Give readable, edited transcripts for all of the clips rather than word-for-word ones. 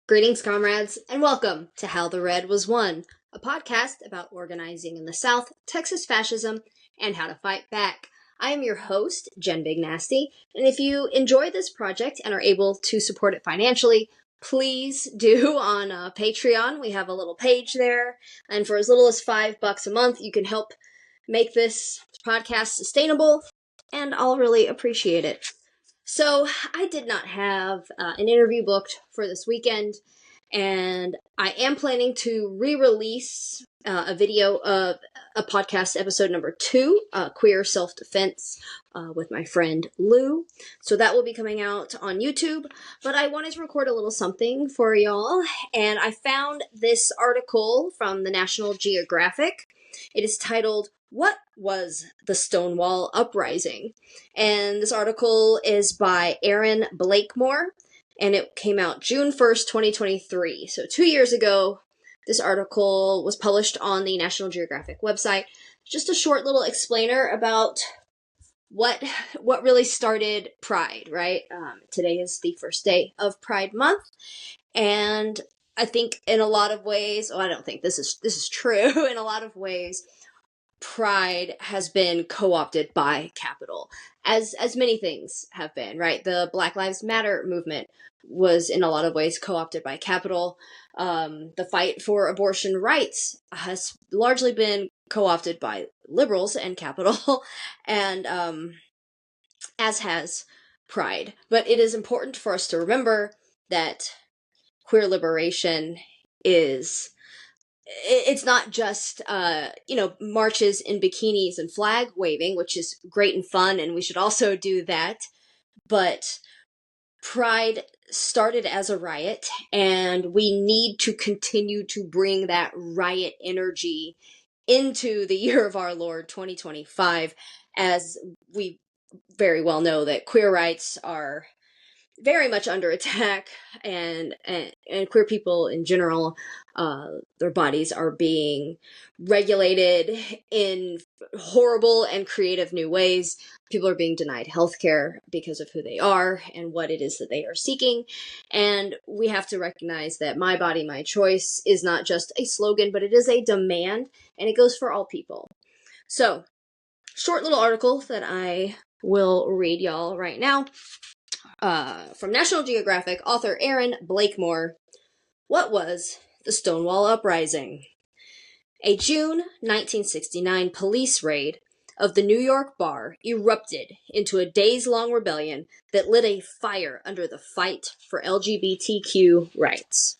Greetings, comrades, and welcome to How the Red Was Won, a podcast about organizing in the South, Texas fascism, and how to fight back. I am your host, Jen Big Nasty, and if you enjoy this project and are able to support it financially, please do on Patreon. We have a little page there, and for as little as $5 a month, you can help make this podcast sustainable, and I'll really appreciate it. So I did not have an interview booked for this weekend, and I am planning to re-release a video of a podcast episode number 2, Queer Self-Defense, with my friend Lou. So that will be coming out on YouTube, but I wanted to record a little something for y'all, and I found this article from the National Geographic. It is titled, "What was the Stonewall Uprising?" And this article is by Aaron Blakemore, and it came out June 1st, 2023. So 2 years ago, this article was published on the National Geographic website. Just a short little explainer about what really started Pride, right? Today is the first day of Pride Month, and I think in a lot of ways, I don't think this is true, in a lot of ways, Pride has been co-opted by capital, as many things have been, right? The Black Lives Matter movement was in a lot of ways co-opted by capital. The fight for abortion rights has largely been co-opted by liberals and capital, and as has Pride. But it is important for us to remember that queer liberation it's not just, marches in bikinis and flag waving, which is great and fun, and we should also do that. But Pride started as a riot, and we need to continue to bring that riot energy into the year of our Lord 2025, as we very well know that queer rights are very much under attack, and queer people in general, their bodies are being regulated in horrible and creative new ways. People are being denied healthcare because of who they are and what it is that they are seeking. And we have to recognize that my body, my choice is not just a slogan, but it is a demand, and it goes for all people. So, short little article that I will read y'all right now. From National Geographic, author Aaron Blakemore. What was the Stonewall Uprising? A June 1969 police raid of the New York bar erupted into a days-long rebellion that lit a fire under the fight for LGBTQ rights.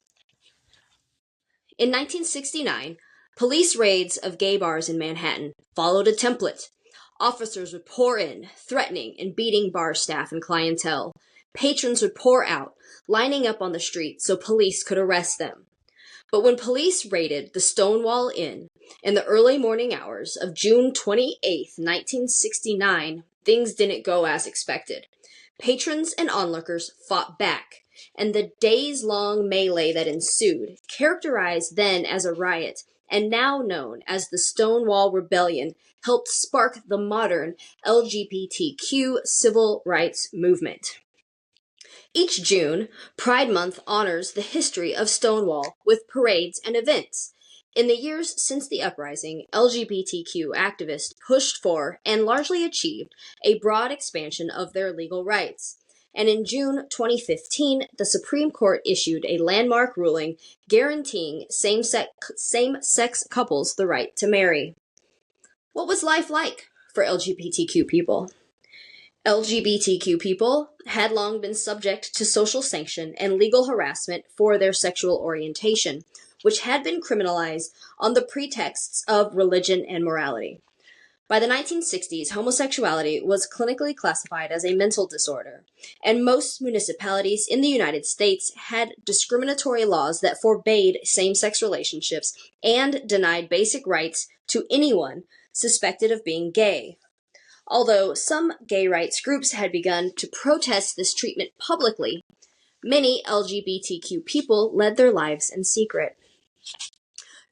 In 1969, police raids of gay bars in Manhattan followed a template. Officers would pour in, threatening and beating bar staff and clientele. Patrons would pour out, lining up on the street so police could arrest them. But when police raided the Stonewall Inn in the early morning hours of June 28, 1969, things didn't go as expected. Patrons and onlookers fought back, and the days-long melee that ensued, characterized then as a riot and now known as the Stonewall Rebellion, helped spark the modern LGBTQ civil rights movement. Each June, Pride Month honors the history of Stonewall with parades and events. In the years since the uprising, LGBTQ activists pushed for and largely achieved a broad expansion of their legal rights. And in June 2015, the Supreme Court issued a landmark ruling guaranteeing same-sex couples the right to marry. What was life like for LGBTQ people? LGBTQ people had long been subject to social sanction and legal harassment for their sexual orientation, which had been criminalized on the pretexts of religion and morality. By the 1960s, homosexuality was clinically classified as a mental disorder, and most municipalities in the United States had discriminatory laws that forbade same-sex relationships and denied basic rights to anyone suspected of being gay. Although some gay rights groups had begun to protest this treatment publicly, many LGBTQ people led their lives in secret.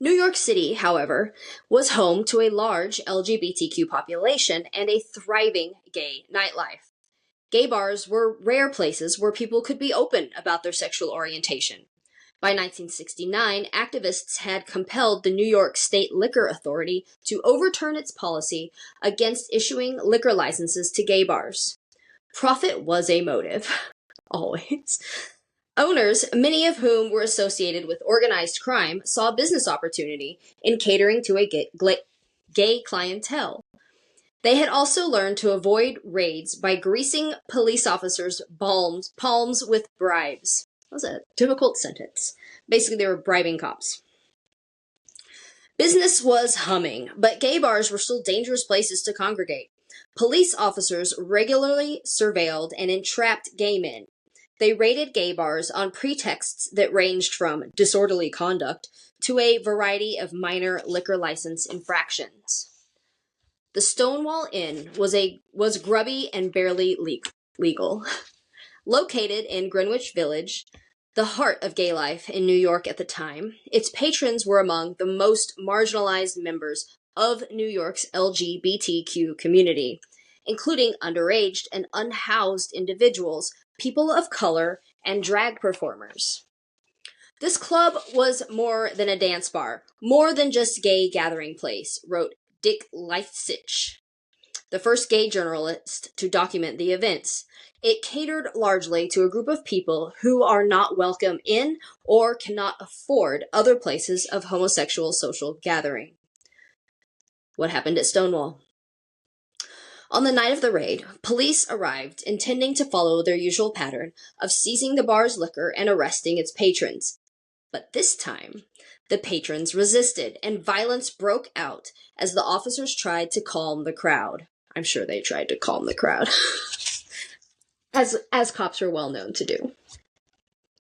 New York City, however, was home to a large LGBTQ population and a thriving gay nightlife. Gay bars were rare places where people could be open about their sexual orientation. By 1969, activists had compelled the New York State Liquor Authority to overturn its policy against issuing liquor licenses to gay bars. Profit was a motive, always. Owners, many of whom were associated with organized crime, saw a business opportunity in catering to a gay clientele. They had also learned to avoid raids by greasing police officers' palms with bribes. That was a difficult sentence. Basically, they were bribing cops. Business was humming, but gay bars were still dangerous places to congregate. Police officers regularly surveilled and entrapped gay men. They raided gay bars on pretexts that ranged from disorderly conduct to a variety of minor liquor license infractions. The Stonewall Inn was grubby and barely legal. Located in Greenwich Village, the heart of gay life in New York at the time, its patrons were among the most marginalized members of New York's LGBTQ community, including underage and unhoused individuals, people of color, and drag performers. This club was more than a dance bar, more than just gay gathering place, wrote Dick Leifsich, the first gay journalist to document the events. It catered largely to a group of people who are not welcome in or cannot afford other places of homosexual social gathering. What happened at Stonewall? On the night of the raid, police arrived intending to follow their usual pattern of seizing the bar's liquor and arresting its patrons. But this time, the patrons resisted, and violence broke out as the officers tried to calm the crowd. I'm sure they tried to calm the crowd. as cops are well known to do.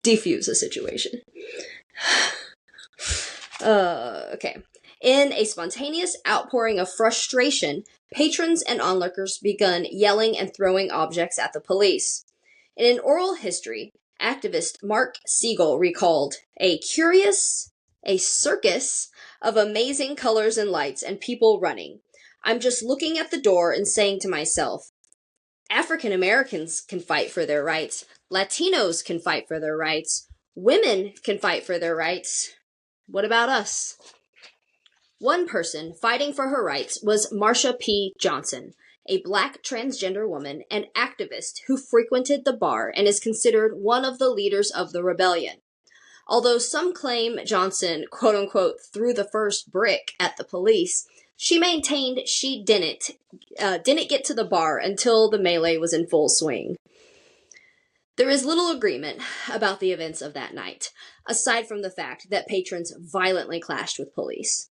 Defuse a situation. Okay. In a spontaneous outpouring of frustration, patrons and onlookers begun yelling and throwing objects at the police. In an oral history, activist Mark Siegel recalled a circus of amazing colors and lights and people running. I'm just looking at the door and saying to myself, African Americans can fight for their rights. Latinos can fight for their rights. Women can fight for their rights. What about us? One person fighting for her rights was Marsha P. Johnson, a black transgender woman and activist who frequented the bar and is considered one of the leaders of the rebellion. Although some claim Johnson, quote-unquote, threw the first brick at the police, she maintained she didn't get to the bar until the melee was in full swing. There is little agreement about the events of that night, aside from the fact that patrons violently clashed with police.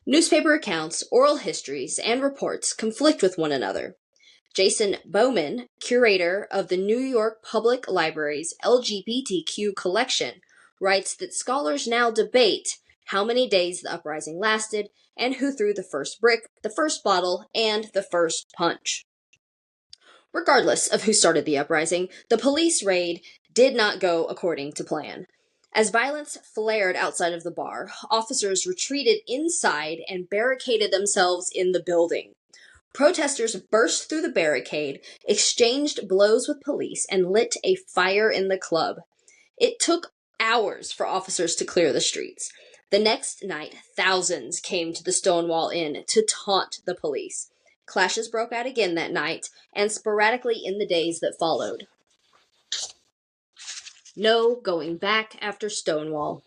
Newspaper accounts, oral histories, and reports conflict with one another. Jason Bowman, curator of the New York Public Library's LGBTQ collection, writes that scholars now debate how many days the uprising lasted and who threw the first brick, the first bottle, and the first punch. Regardless of who started the uprising, the police raid did not go according to plan. As violence flared outside of the bar, officers retreated inside and barricaded themselves in the building. Protesters burst through the barricade, exchanged blows with police, and lit a fire in the club. It took hours for officers to clear the streets. The next night, thousands came to the Stonewall Inn to taunt the police. Clashes broke out again that night, and sporadically in the days that followed. No going back after Stonewall.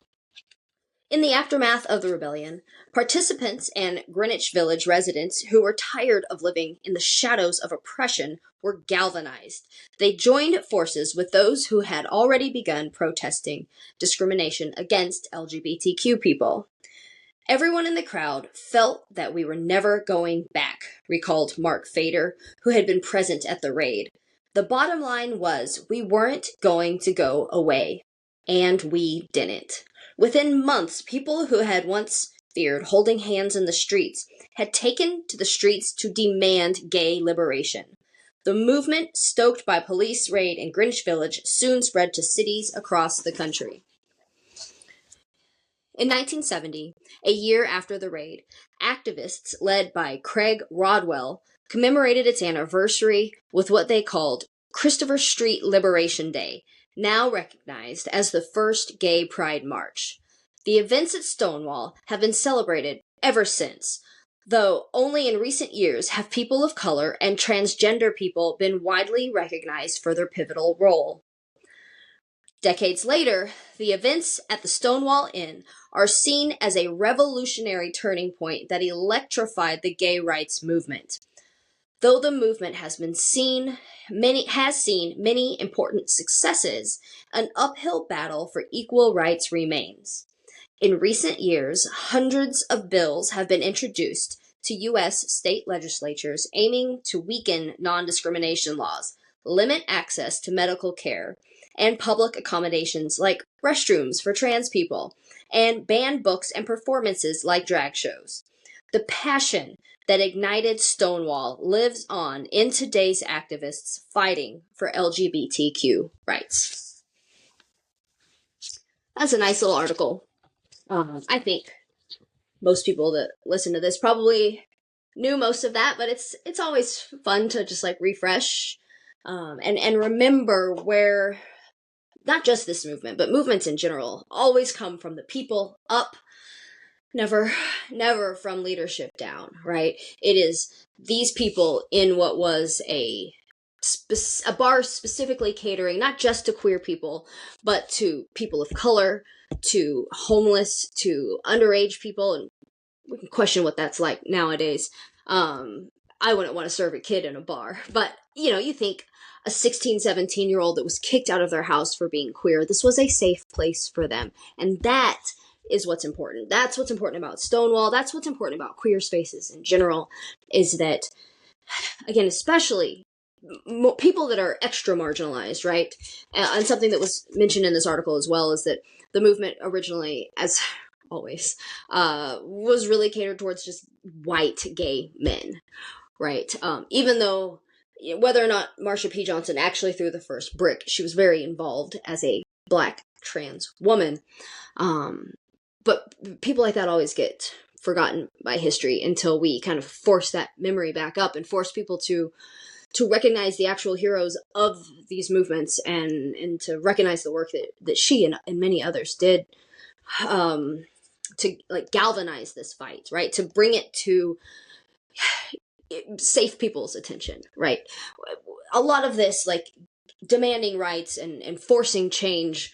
In the aftermath of the rebellion, participants and Greenwich Village residents who were tired of living in the shadows of oppression were galvanized. They joined forces with those who had already begun protesting discrimination against LGBTQ people. Everyone in the crowd felt that we were never going back, recalled Mark Fader, who had been present at the raid. The bottom line was we weren't going to go away. And we didn't. Within months, people who had once feared holding hands in the streets had taken to the streets to demand gay liberation. The movement, stoked by police raid in Greenwich Village, soon spread to cities across the country. In 1970, a year after the raid, activists led by Craig Rodwell commemorated its anniversary with what they called Christopher Street Liberation Day, now recognized as the first Gay Pride March. The events at Stonewall have been celebrated ever since, though only in recent years have people of color and transgender people been widely recognized for their pivotal role. Decades later, the events at the Stonewall Inn are seen as a revolutionary turning point that electrified the gay rights movement. Though the movement has seen many important successes, an uphill battle for equal rights remains. In recent years, hundreds of bills have been introduced to U.S. state legislatures aiming to weaken non-discrimination laws, limit access to medical care, and public accommodations like restrooms for trans people, and ban books and performances like drag shows. The passion that ignited Stonewall lives on in today's activists fighting for LGBTQ rights. That's a nice little article. I think most people that listen to this probably knew most of that, but it's always fun to just like refresh and remember where not just this movement, but movements in general always come from the people up, never from leadership down, right? It is these people in what was a bar specifically catering not just to queer people, but to people of color, to homeless, to underage people, and we can question what that's like nowadays. I wouldn't want to serve a kid in a bar, but you think a 16, 17-year-old that was kicked out of their house for being queer, this was a safe place for them. And that is what's important. That's what's important about Stonewall. That's what's important about queer spaces in general, is that, again, especially people that are extra marginalized, right? And something that was mentioned in this article as well is that the movement originally, as always, was really catered towards just white gay men, right? Even though, whether or not Marsha P. Johnson actually threw the first brick, she was very involved as a Black trans woman. But people like that always get forgotten by history until we kind of force that memory back up and force people to recognize the actual heroes of these movements and to recognize the work that she and many others did to like galvanize this fight, right? To bring it to safe people's attention, right? A lot of this, like demanding rights and forcing change,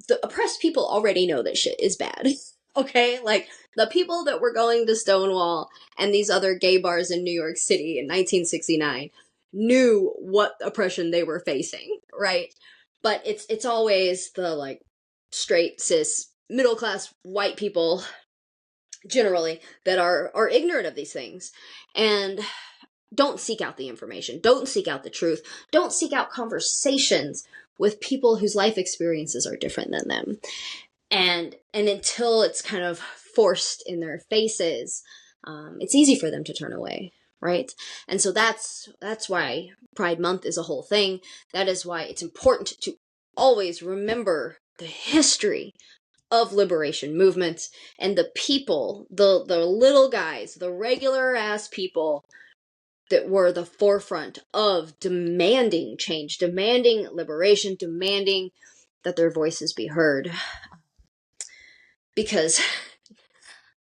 the oppressed people already know that shit is bad. Okay? Like, the people that were going to Stonewall and these other gay bars in New York City in 1969 knew what oppression they were facing, right? But it's always the, like, straight, cis, middle-class white people, generally, that are ignorant of these things. And don't seek out the information. Don't seek out the truth. Don't seek out conversations with people whose life experiences are different than them. And until it's kind of forced in their faces, it's easy for them to turn away, right? And so that's why Pride Month is a whole thing. That is why it's important to always remember the history of liberation movements and the people, the little guys, the regular ass people that were the forefront of demanding change, demanding liberation, demanding that their voices be heard. Because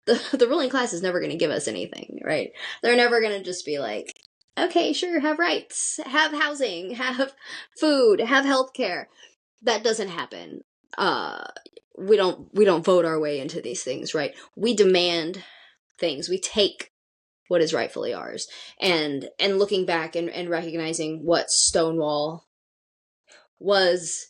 the ruling class is never going to give us anything, right? They're never going to just be like, okay, sure, have rights, have housing, have food, have healthcare. That doesn't happen. We don't vote our way into these things, right? We demand things. We take what is rightfully ours. And looking back and recognizing what Stonewall was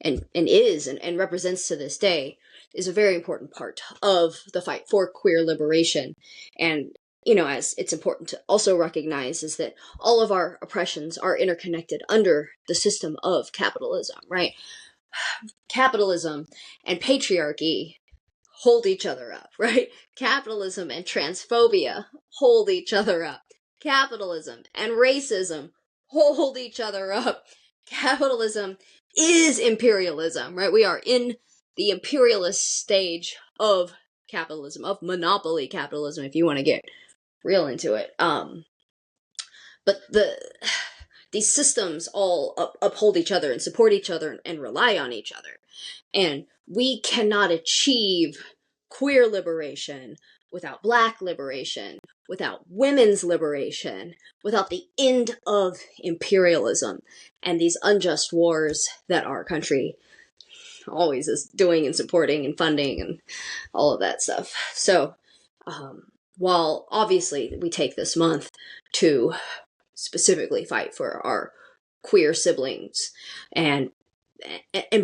and is and represents to this day is a very important part of the fight for queer liberation. And, as it's important to also recognize is that all of our oppressions are interconnected under the system of capitalism, right? Capitalism and patriarchy hold each other up, right? Capitalism and transphobia hold each other up. Capitalism and racism hold each other up. Capitalism is imperialism, right? We are in the imperialist stage of capitalism, of monopoly capitalism, if you want to get real into it. But the these systems all uphold each other and support each other and rely on each other. And we cannot achieve queer liberation without Black liberation, without women's liberation, without the end of imperialism and these unjust wars that our country always is doing and supporting and funding and all of that stuff. So, while obviously we take this month to specifically fight for our queer siblings and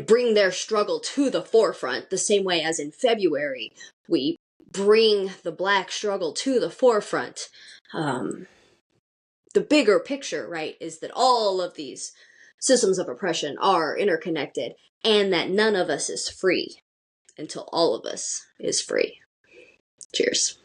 bring their struggle to the forefront, the same way as in February we bring the Black struggle to the forefront. The bigger picture, right, is that all of these systems of oppression are interconnected and that none of us is free until all of us is free. Cheers.